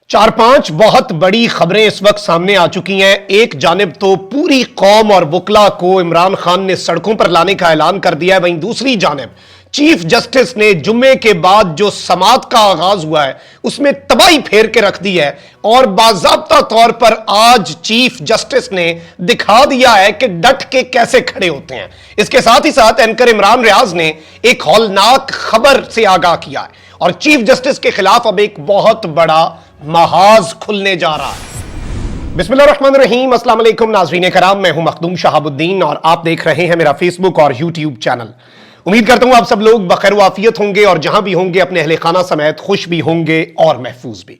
चार पांच बहुत बड़ी खबरें इस वक्त सामने आ चुकी हैं। एक जानिब तो पूरी कौम और वकला को इमरान खान ने सड़कों पर लाने का ऐलान कर दिया है, वहीं दूसरी जानिब चीफ जस्टिस ने जुम्मे के बाद जो समात का आगाज हुआ है उसमें तबाही फेर के रख दी है और बाज़ाब्ता तौर पर आज चीफ जस्टिस ने दिखा दिया है कि डट के कैसे खड़े होते हैं। इसके साथ ही साथ एंकर इमरान रियाज ने एक हौलनाक खबर से आगाह किया है और चीफ जस्टिस के खिलाफ अब एक बहुत बड़ा महाज खुलने जा रहा है। बिस्मिल्लाहिर्रहमानिर्रहीम, अस्सलाम वालेकुम नाज़रीन कराम, मैं हूं मखदूम शहाबुद्दीन और आप देख रहे हैं मेरा फेसबुक और यूट्यूब चैनल। उम्मीद करता हूं आप सब लोग बखैर वाफियत होंगे और जहां भी होंगे अपने अहले खाना समेत खुश भी होंगे और महफूज भी।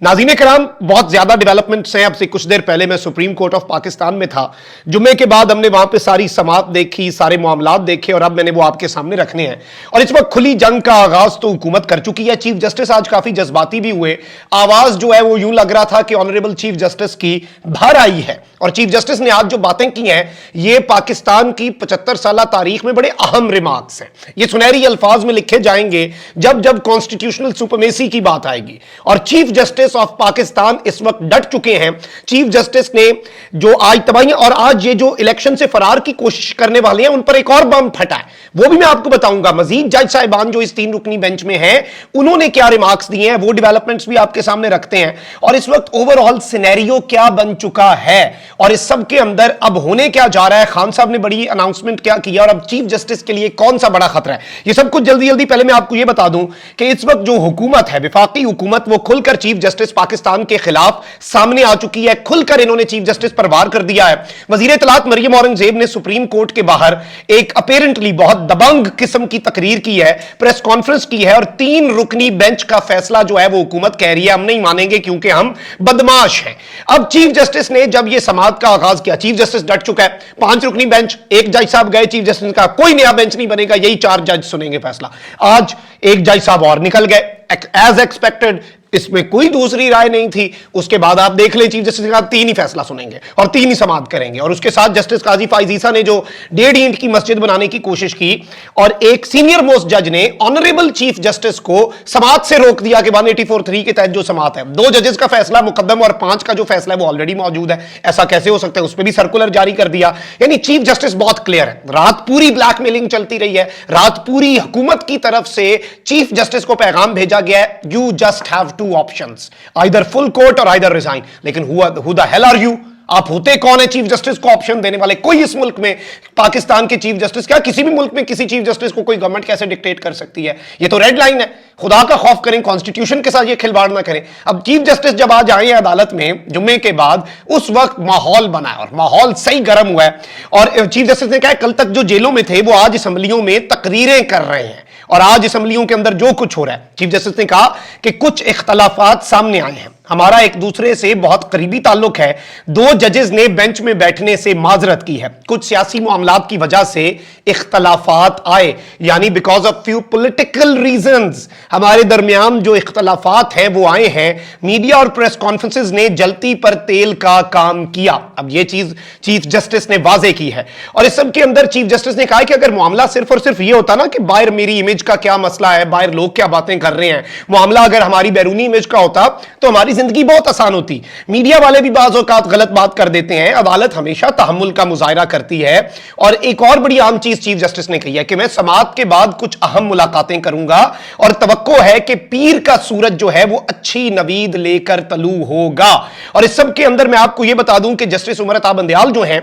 नाज़रीन कराम, बहुत ज्यादा डेवलपमेंट्स हैं। अब से कुछ देर पहले मैं सुप्रीम कोर्ट ऑफ पाकिस्तान में था। जुम्मे के बाद हमने वहां पे सारी समात देखी, सारे मामलात देखे और अब मैंने वो आपके सामने रखने हैं। और इस वक्त खुली जंग का आगाज तो हुकूमत कर चुकी है। चीफ जस्टिस आज काफी जज्बाती भी हुए। आवाज जो है वो यूं लग रहा था कि ऑनरेबल चीफ जस्टिस की भर आई है और चीफ जस्टिस ने आज जो बातें की हैं ये पाकिस्तान की 75 साल तारीख में बड़े अहम रिमार्क्स हैं। ये सुनहरी अल्फाज में लिखे जाएंगे जब जब कॉन्स्टिट्यूशनल सुपरमेसी की बात आएगी। और चीफ जस्टिस ऑफ पाकिस्तान इस वक्त डट चुके हैं। चीफ जस्टिस ने जो आज तबाहियां और आज ये जो इलेक्शन से फरार की कोशिश करने वाले हैं उन पर एक और बम फटा है, वो भी मैं आपको बताऊंगा। मजीद जज साहिबान जो इस 3 रुकनी बेंच में हैं उन्होंने क्या रिमार्क्स दिए हैं वो डेवलपमेंट्स भी आपके सामने रखते हैं और इस वक्त ओवरऑल सिनेरियो क्या बन चुका है और इस सब के अंदर अब होने क्या जा रहा है। खान साहब ने बड़ी अनाउंसमेंट क्या किया और अब चीफ जस्टिस के लिए कौन सा बड़ा खतरा है, ये सब कुछ जल्दी जल्दी पहले मैं आपको यह बता दूं कि इस वक्त जो हुकूमत है, विफाकी हुकूमत, वो खुलकर चीफ जस्टिस पाकिस्तान के खिलाफ सामने आ चुकी है। खुलकर इन्होंने चीफ जस्टिस पर वार कर दिया है। वजीर इत्तलात मरियम औरंगजेब ने सुप्रीम कोर्ट के बाहर एक अपेरेंटली बहुत दबंग किस्म की तकरीर की है, प्रेस कॉन्फ्रेंस की है और 3 रुकनी बेंच का फैसला जो है वो हुकूमत कह रही है हम नहीं मानेंगे क्योंकि हम बदमाश हैं। अब चीफ जस्टिस ने जब यह समात का आगाज किया, चीफ जस्टिस डट चुका है। 5 रुकनी बेंच, एक जज साहब गए, चीफ जस्टिस ने कहा कोई नया बेंच नहीं बनेगा, यही 4 जज सुनेंगे फैसला। आज एक जज साहब और निकल गए एज एक्सपेक्टेड, इसमें कोई दूसरी राय नहीं थी। उसके बाद आप देख लें चीफ जस्टिस ने कहा 3 ही फैसला सुनेंगे और 3 ही समाअत करेंगे और उसके साथ जस्टिस काजी फाइज ईसा ने जो 1.5 इंच की मस्जिद बनाने की कोशिश की और एक सीनियर मोस्ट जज ने ऑनरेबल चीफ जस्टिस को समाअत से रोक दिया कि 184(3) के तहत जो समाअत है, 2 जजेस का फैसला मुकद्दम और 5 का जो फैसला है वो ऑलरेडी मौजूद है, ऐसा कैसे हो सकता है, उस पर भी सर्कुलर जारी कर दिया। यानी चीफ जस्टिस बहुत क्लियर है। रात पूरी ब्लैकमेलिंग चलती रही है, रात पूरी हुकूमत की तरफ से चीफ जस्टिस को पैगाम भेजा गया है, you just have 2 options, either full court और आइदर रिजाइन। लेकिन who the hell are you, आप होते कौन है चीफ जस्टिस को ऑप्शन देने वाले? कोई इस मुल्क में, पाकिस्तान के चीफ जस्टिस, क्या किसी भी मुल्क में किसी चीफ जस्टिस को कोई गवर्नमेंट कैसे डिक्टेट कर सकती है? ये तो रेड लाइन है। खुदा का खौफ करें, कॉन्स्टिट्यूशन के साथ ये खिलवाड़ ना करें। अब चीफ जस्टिस जब आज आए अदालत में जुम्मे के बाद, उस वक्त माहौल बना है और माहौल सही गर्म हुआ है और चीफ जस्टिस ने कहा कल तक जो जेलों में थे वो आज असम्बलियों में तकरीरें कर रहे हैं और आज असम्बलियों के अंदर जो कुछ हो रहा है, चीफ जस्टिस ने कहा कि कुछ इख्तलाफात सामने आए हैं, हमारा एक दूसरे से बहुत करीबी ताल्लुक है, 2 जजेस ने बेंच में बैठने से माजरत की है, कुछ सियासी मामलात की वजह से इख्तलाफात आए, यानी because of few political reasons हमारे दरमियान जो इख्तलाफात हैं वो आए हैं। मीडिया और प्रेस कॉन्फ्रेंसेस ने जलती पर तेल का काम किया। अब ये चीज चीफ जस्टिस ने वाजे की है और इस सब के अंदर चीफ जस्टिस ने कहा कि अगर मामला सिर्फ और सिर्फ ये होता ना कि बाहर मेरी इमेज का क्या मसला है, बाहर लोग क्या बातें कर रहे हैं, मामला अगर हमारी बैरूनी इमेज का होता तो हमारी जिंदगी बहुत आसान होती। मीडिया वाले भी बाज़ औक़ात गलत बात कर देते हैं, अदालत हमेशा तहम्मुल का मुजाहिरा करती है। और एक और बड़ी आम चीज चीफ जस्टिस ने कही है कि मैं समाअत के बाद कुछ अहम मुलाकातें करूंगा और तवक्को है कि पीर का सूरज जो है वो अच्छी नवीद लेकर तलू होगा। और इस सब के अंदर मैं आपको यह बता दूं कि जस्टिस उमर अता बंदयाल जो हैं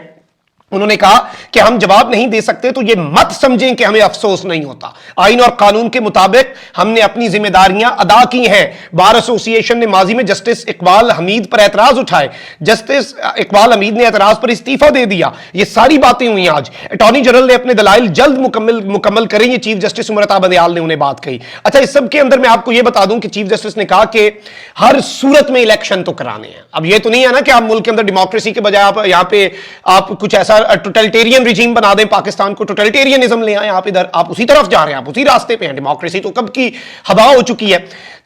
उन्होंने कहा कि हम जवाब नहीं दे सकते तो ये मत समझें कि हमें अफसोस नहीं होता, आइन और कानून के मुताबिक हमने अपनी जिम्मेदारियां अदा की हैं। बार एसोसिएशन ने माजी में जस्टिस इकबाल हमीद पर एतराज उठाए, जस्टिस इकबाल हमीद ने एतराज पर इस्तीफा दे दिया। ये सारी बातें हुई आज। अटॉर्नी जनरल ने अपने दलाइल जल्द मुकम्मल करें, ये चीफ जस्टिस उमर अता बंदयाल ने उन्हें बात कही। अच्छा, इस सब के अंदर मैं आपको यह बता दूं कि चीफ जस्टिस ने कहा कि हर सूरत में इलेक्शन तो कराने हैं। अब यह तो नहीं है ना कि आप मुल्क के अंदर डेमोक्रेसी के बजाय आप यहां पे आप कुछ ऐसा टोटलिटेरियन रिजीम बना दें पाकिस्तान को, टोटलिटेरियनिज्म ले आए आप इधर, आप उसी तरफ जा रहे हैं, आप उसी रास्ते पे हैं। डेमोक्रेसी तो कब की हवा हो चुकी है।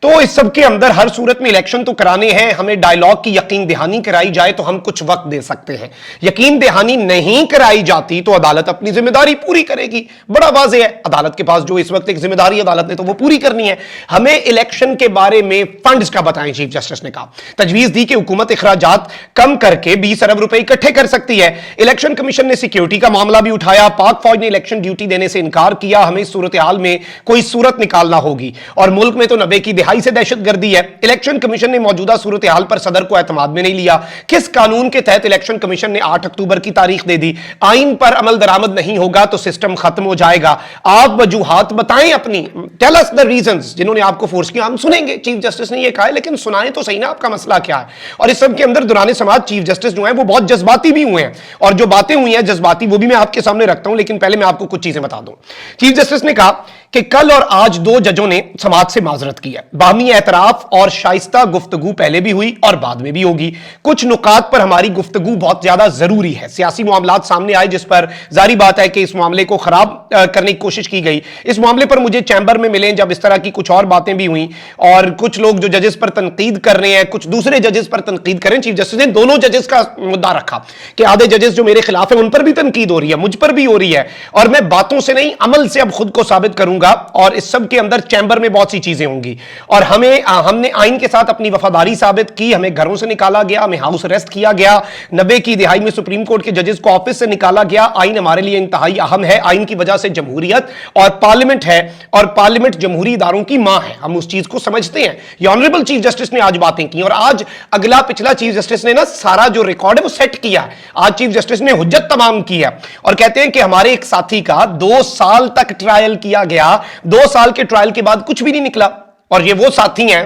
तो इस सब के अंदर हर सूरत में इलेक्शन तो कराने हैं, हमें डायलॉग की यकीन दहानी कराई जाए तो हम कुछ वक्त दे सकते हैं। यकीन दहानी नहीं कराई जाती तो अदालत अपनी जिम्मेदारी पूरी करेगी, बड़ा वाज़ेह है। अदालत के पास जो इस वक्त एक जिम्मेदारी अदालत ने तो वो पूरी करनी है। हमें इलेक्शन के बारे में फंड्स का बताएं, चीफ जस्टिस ने कहा। तजवीज दी कि हुकूमत अखराजात कम करके 20 अरब रुपए इकट्ठे कर सकती है। इलेक्शन कमीशन ने सिक्योरिटी का मामला भी उठाया, पाक फौज ने इलेक्शन ड्यूटी देने से इनकार किया। हमें इस सूरत हाल में कोई सूरत निकालना होगी और मुल्क में तो 90 की दिहाई से दहशतगर्दी है। इलेक्शन कमीशन ने मौजूदा सूरत हाल पर सदर को एतमाद में नहीं लिया। किस कानून के तहत इलेक्शन कमीशन ने 8 अक्टूबर की तारीख दे दी? आइन पर अमल दरामद नहीं होगा तो सिस्टम खत्म हो जाएगा। आप वजूहात बताएं अपनी, टेल अस द रीजंस जिन्होंने आपको फोर्स किया। हम सुनेंगे, चीफ जस्टिस ने यह कहा है, लेकिन सुनाएं तो सही ना आपका मसला क्या है। और इस सब के अंदर दुराने समाज चीफ जस्टिस जो है वो बहुत जज्बाती भी हुए हैं, और जो बातें हुई हैं जज्बाती वो भी मैं आपके सामने रखता हूं, लेकिन पहले मैं आपको कुछ चीजें बता दूं। चीफ जस्टिस ने कहा कि कल और आज 2 जजों ने समाज से माजरत की है। बाहमी एतराफ और शाइस्ता गुफ्तगू पहले भी हुई और बाद में भी होगी। कुछ नुकात पर हमारी गुफ्तगू बहुत ज्यादा जरूरी है। सियासी मामलात सामने आए जिस पर जारी बात है कि इस मामले को खराब करने की कोशिश की गई। इस मामले पर मुझे चैंबर में मिले जब इस तरह की कुछ और बातें भी हुई, और कुछ लोग जो जजेस पर तनकीद कर रहे हैं, कुछ दूसरे जजेस पर तनकीद करें। चीफ जस्टिस ने दोनों जजेस का मुद्दा रखा कि आधे जजेस जो मेरे खिलाफ है उन पर भी तनकीद हो रही है, मुझ पर भी हो रही है, और मैं बातों से नहीं अमल से अब खुद को साबित करूंगा। और इस सब के अंदर चैंबर में बहुत सी चीजें होंगी, और हमने आइन के साथ अपनी वफादारी साबित की। हमें घरों से निकाला गया, हमें हाउस अरेस्ट किया गया, 90 की दिहाई में सुप्रीम कोर्ट के जजेस को ऑफिस से निकाला गया। आइन हमारे लिए इंतहाई अहम है। आइन की वजह से जमहूरियत और पार्लियामेंट है, और पार्लियामेंट जमहूरी इदारों की मां है, हम उस चीज को समझते हैं। ये ऑनरेबल चीफ जस्टिस ने आज बातें की, और आज अगला पिछला चीफ जस्टिस ने ना सारा जो रिकॉर्ड है वो सेट किया है। आज चीफ जस्टिस ने हुज्जत तमाम की है, और कहते हैं कि हमारे एक साथी का 2 साल तक ट्रायल किया गया, 2 साल के ट्रायल के बाद कुछ भी नहीं निकला। और ये वो साथी हैं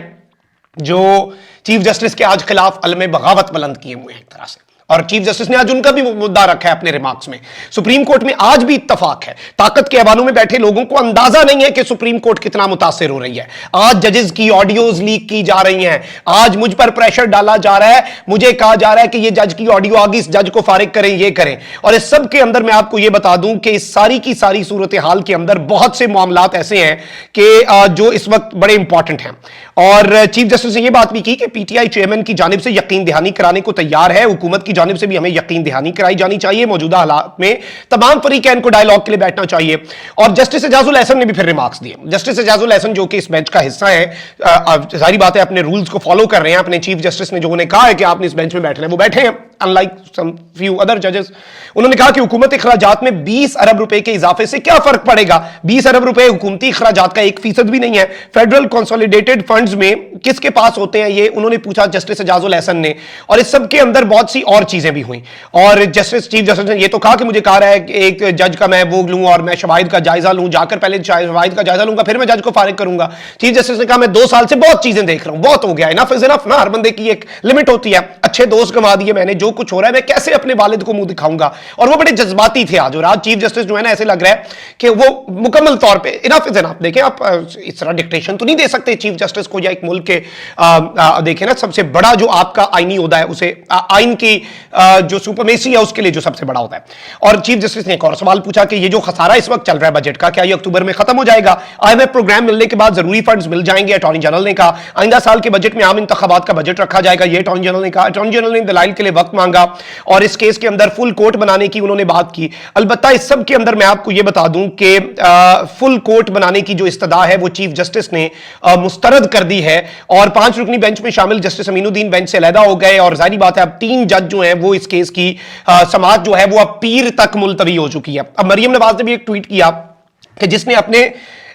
जो चीफ जस्टिस के आज खिलाफ अलमे बगावत बुलंद किए हुए हैं एक तरह से, और चीफ जस्टिस ने आज उनका भी मुद्दा रखा है अपने रिमार्क्स में। सुप्रीम कोर्ट में आज भी इत्तफाक है। ताकत के ऐवानों में बैठे लोगों को अंदाजा नहीं है कि सुप्रीम कोर्ट कितना मुतासिर हो रही है। आज जजेस की ऑडियोज लीक की जा रही हैं, आज मुझ पर प्रेशर डाला जा रहा है, मुझे कहा जा रहा है कि ये जज की ऑडियो आ गई, इस जज को फारिग करें, ये करें। और इस सब के अंदर मैं आपको ये बता दूं कि इस सारी की सारी सूरत हाल के अंदर बहुत से मामलात ऐसे हैं कि जो इस वक्त बड़े इंपॉर्टेंट हैं। और चीफ जस्टिस ने यह बात भी की कि पीटीआई चेयरमैन की जानिब से यकीन दहानी कराने को तैयार है। हुकूमत की जानिब से भी हमें यकीन दहानी कराई जानी चाहिए। मौजूदा हालात में तमाम फरीकैन को डायलॉग के लिए बैठना चाहिए। और जस्टिस एजाजुल एहसन ने भी फिर रिमार्क्स दिए। जस्टिस एजाजुल एहसन जो कि इस बेंच का हिस्सा है, सारी बातें अपने रूल्स को फॉलो कर रहे हैं। अपने चीफ जस्टिस ने जो उन्हें कहा है कि आपने इस बेंच में बैठना है, वो बैठे हैं, अनलाइक सम फ्यू अदर जजेस। उन्होंने कहा कि हुकूमत अखराजात में 20 अरब रुपए के इजाफे से क्या फर्क पड़ेगा। 20 अरब रुपए हुकूमती अखराजात का 1% भी नहीं है। फेडरल कंसोलिडेटेड फंड्स में किसके पास होते हैं, ये उन्होंने पूछा जस्टिस एजाजुल एहसन ने। और इस सब के अंदर बहुत सी और चीजें भी हुई। और चीफ जस्टिस ने ये तो कहा कि मुझे कहा रहा है कि एक जज का मैं वो लूं और मैं शवाहिद का जायजा लूं, जाकर पहले शवाहिद का जायजा लूंगा, फिर मैं जज को फारिग करूंगा। चीफ जस्टिस ने कहा मैं 2 साल से बहुत चीजें देख रहा हूं, बहुत हो गया, इनफ इज इनफ ना। हर बंदे की एक लिमिट होती है। अच्छे दोस्त गंवा दिए मैंने, जो कुछ हो रहा है मैं कैसे अपने वालिद को मुंह दिखाऊंगा। और वो बड़े जज्बाती थे आज। और आज चीफ जस्टिस जो है ना, ऐसे लग रहा है कि वो मुकम्मल तौर पे इनफ इज इनफ। देखें आप इस तरह डिक्टेशन तो नहीं दे सकते चीफ जस्टिस को, या एक मुल्क के देखें ना, सबसे बड़ा जो आपका आईनी होता है उसे आइन की जो सुपरमेसी है उसके लिए जो सबसे बड़ा होता है। और चीफ जस्टिस ने एक और सवाल पूछा कि ये जो खसारा इस वक्त चल रहा है बजट का, क्या ये अक्टूबर में खत्म हो जाएगा? IMF प्रोग्राम मिलने के बाद जरूरी फंड्स मिल जाएंगे। अटॉर्नी जनरल ने कहा आइंदा साल के बजट में आम इंतखाबात का बजट रखा जाएगा, ये अटॉर्नी जनरल ने कहा। अटॉर्नी जनरल ने दलाइल के लिए वक्त मांगा, और इस केस के अंदर फुल कोर्ट बनाने की उन्होंने बात की। अलबत्ता इस सब के अंदर मैं आपको यह बता दूं कि फुल कोर्ट बनाने की जो इस्तदा है वो चीफ जस्टिस ने मुस्तरद कर दी है, और 5 रुकनी बेंच में शामिल जस्टिस अमीनुद्दीन बेंच से अलहदा हो गए। और जाहिर बात है अब 3 जज जो हैं वो इस केस की समाअत जो है वो अब पीर तक मुलतवी हो चुकी है। अब मरियम नवाज ने भी एक ट्वीट किया कि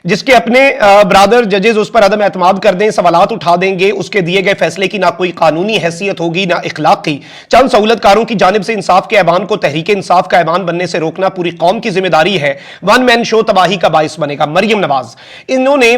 जिसके अपने ब्रादर जजेस उस पर अदम एतमाद कर दें, सवालात उठा देंगे, उसके दिए गए फैसले की ना कोई कानूनी हैसियत होगी ना इखलाकी। चंद सहूलतकारों की जानिब से इंसाफ के ऐवान को तहरीक इंसाफ का ऐवान बनने से रोकना पूरी कौम की जिम्मेदारी है। वन मैन शो तबाही का बाइस बनेगा। मरियम नवाज इन्होंने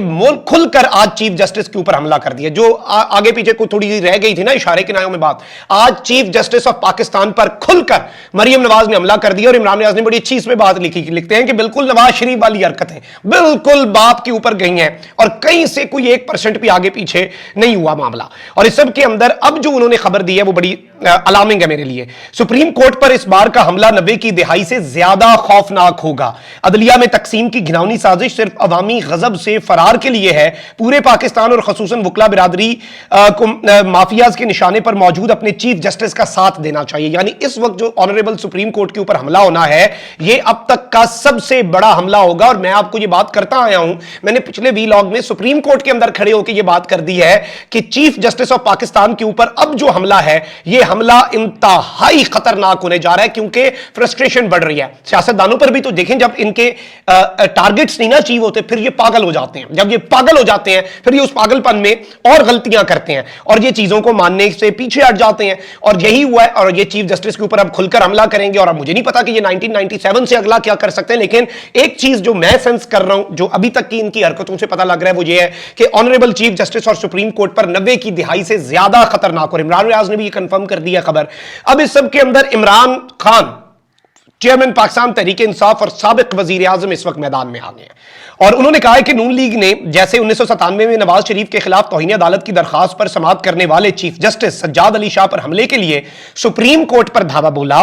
खुलकर आज चीफ जस्टिस के ऊपर हमला कर दिया। जो आगे पीछे को थोड़ी सी रह गई थी ना इशारे किनारों में बात, आज चीफ जस्टिस ऑफ पाकिस्तान पर खुलकर मरियम नवाज ने हमला कर दिया। और इमरान नियाज ने बड़ी अच्छी इसमें बात लिखते हैं कि बिल्कुल नवाज शरीफ वाली हरकतें बिल्कुल बाप के ऊपर गई हैं, और कहीं से कोई 1% भी आगे पीछे नहीं हुआ मामला। और इस सब के अंदर अब जो उन्होंने खबर दी है वो बड़ी अलार्मिंग है मेरे लिए। सुप्रीम कोर्ट पर इस बार का हमला 90 की दिहाई से ज्यादा खौफनाक होगा। अदलिया में तकसीम की घिनौनी साजिश सिर्फ अवामी गजब से फरार के लिए है। पूरे पाकिस्तान और खसूसन वकला बिरादरी को माफियाज के निशाने पर मौजूद अपने चीफ जस्टिस का साथ देना चाहिए। यानी इस वक्त जो ऑनरेबल सुप्रीम कोर्ट के ऊपर हमला होना है, यह अब तक का सबसे बड़ा हमला होगा। और मैं आपको यह बात करता आया हूं, मैंने पिछले वीलॉग में सुप्रीम कोर्ट के अंदर खड़े होकर यह बात कर दी है कि चीफ जस्टिस ऑफ पाकिस्तान के ऊपर अब जो हमला है, यह हमला इंतहाई खतरनाक होने जा रहा है, क्योंकि फ्रस्ट्रेशन बढ़ रही है। सियासतदानों पर भी तो देखें, जब इनके टारगेट्स नहीं ना अचीव होते, फिर ये पागल हो जाते हैं। जब ये पागल हो जाते हैं, फिर ये उस पागलपन में और गलतियां करते हैं और ये चीजों को मानने से पीछे हट जाते हैं। और यही हुआ है। और ये चीफ जस्टिस के ऊपर अब खुलकर हमला करेंगे। और अब मुझे नहीं पता कि ये 1997 से अगला क्या कर सकते हैं, लेकिन एक चीज जो मैं सेंस कर रहा हूं, जो अभी तक की इनकी हरकतों से पता लग रहा है, वो ये है कि ऑनरेबल चीफ जस्टिस और सुप्रीम कोर्ट पर 90 की दिहाई से ज्यादा खतरनाक। और इमरान रियाज ने भी ये कंफर्म कर दिया खबर। अब इस सब के अंदर इमरान खान, चेयरमैन पाकिस्तान तहरीक इंसाफ और साबिक वजीर आजम, इस वक्त मैदान में आ गए हैं। और उन्होंने कहा है कि नून लीग ने जैसे 1997 में नवाज शरीफ के खिलाफ तौहीन अदालत की दरखास्त पर समाअत करने वाले चीफ जस्टिस सज्जाद अली शाह पर हमले के लिए सुप्रीम कोर्ट पर धावा बोला,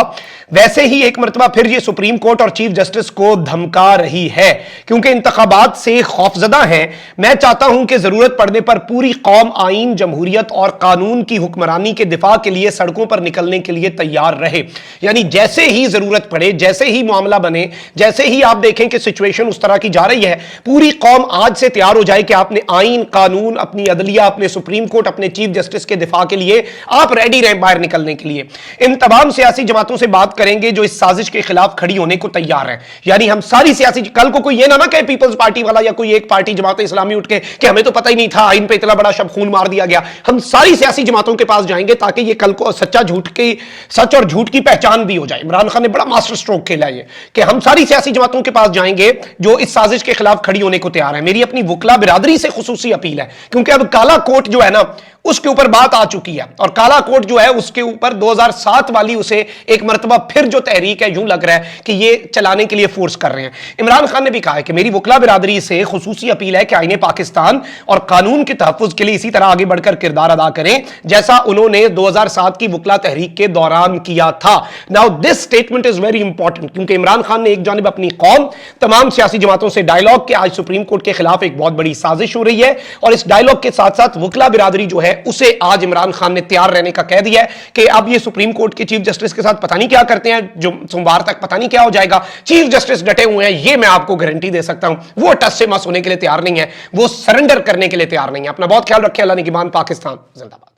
वैसे ही एक मरतबा फिर यह सुप्रीम कोर्ट और चीफ जस्टिस को धमका रही है, क्योंकि इंतखाबात से खौफजदा है। मैं चाहता हूं कि जरूरत पड़ने पर पूरी कौम आईन, जमहूरियत और कानून की हुक्मरानी के दिफा के लिए सड़कों पर निकलने के लिए तैयार रहे। यानी जैसे ही जरूरत पड़े, जैसे ही मामला बने, जैसे ही आप देखें कि सिचुएशन उस तरह की जा रही है, पूरी कौम आज से तैयार हो जाए कि आपने आईन, कानून, अपनी अदलिया, अपने सुप्रीम कोर्ट, अपने चीफ जस्टिस के दिफा के लिए आप रेडी रहें बाहर निकलने के लिए। इन तमाम सियासी जमातों से बात करेंगे जो इस साजिश के खिलाफ खड़ी होने को तैयार है। यानी हम सारी सियासी, कल को कोई ये ना कहे पीपल्स पार्टी वाला या कोई एक पार्टी जमात इस्लामी उठ के कि हमें तो पता ही नहीं था, आईन पे इतना बड़ा शब खून मार दिया गया। हम सारी सियासी जमातों के पास जाएंगे ताकि ये कल को सच और झूठ की पहचान भी हो जाए। इमरान खान ने बड़ा मास्टर स्ट्रोक खेला है कि हम सारी सियासी जमातों के पास जाएंगे जो इस साजिश के खिलाफ खड़ी होने को तैयार है। मेरी अपनी वकला बिरादरी से खुसूसी अपील है, क्योंकि अब काला कोट जो है ना, उसके ऊपर बात आ चुकी है। और काला कोट जो है उसके ऊपर 2007 वाली उसे एक मरतबा फिर जो तहरीक है, यूं लग रहा है कि ये चलाने के लिए फोर्स कर रहे हैं। इमरान खान ने भी कहा है कि मेरी वकला बिरादरी से खुसूसी अपील है कि आईने पाकिस्तान और कानून के तहफ्फुज के लिए इसी तरह आगे बढ़कर किरदार अदा करें जैसा उन्होंने 2007 की वकला तहरीक के दौरान किया था। Now this statement is very important, क्योंकि इमरान खान ने एक जानिब अपनी कौम, तमाम सियासी जमातों से डायलॉग के आज सुप्रीम कोर्ट के खिलाफ एक बहुत बड़ी साजिश हो रही है, और इस डायलॉग के साथ साथ वकला बिरादरी जो है उसे आज इमरान खान ने तैयार रहने का कह दिया है कि अब ये सुप्रीम कोर्ट के चीफ जस्टिस के साथ पता नहीं क्या करते हैं, जो सोमवार तक पता नहीं क्या हो जाएगा। चीफ जस्टिस डटे हुए हैं, ये मैं आपको गारंटी दे सकता हूं। वो टस से मस होने के लिए तैयार नहीं है, वो सरेंडर करने के लिए तैयार नहीं है। अपना बहुत ख्याल रखें। अल्लाह निगहबान। पाकिस्तान जिंदाबाद।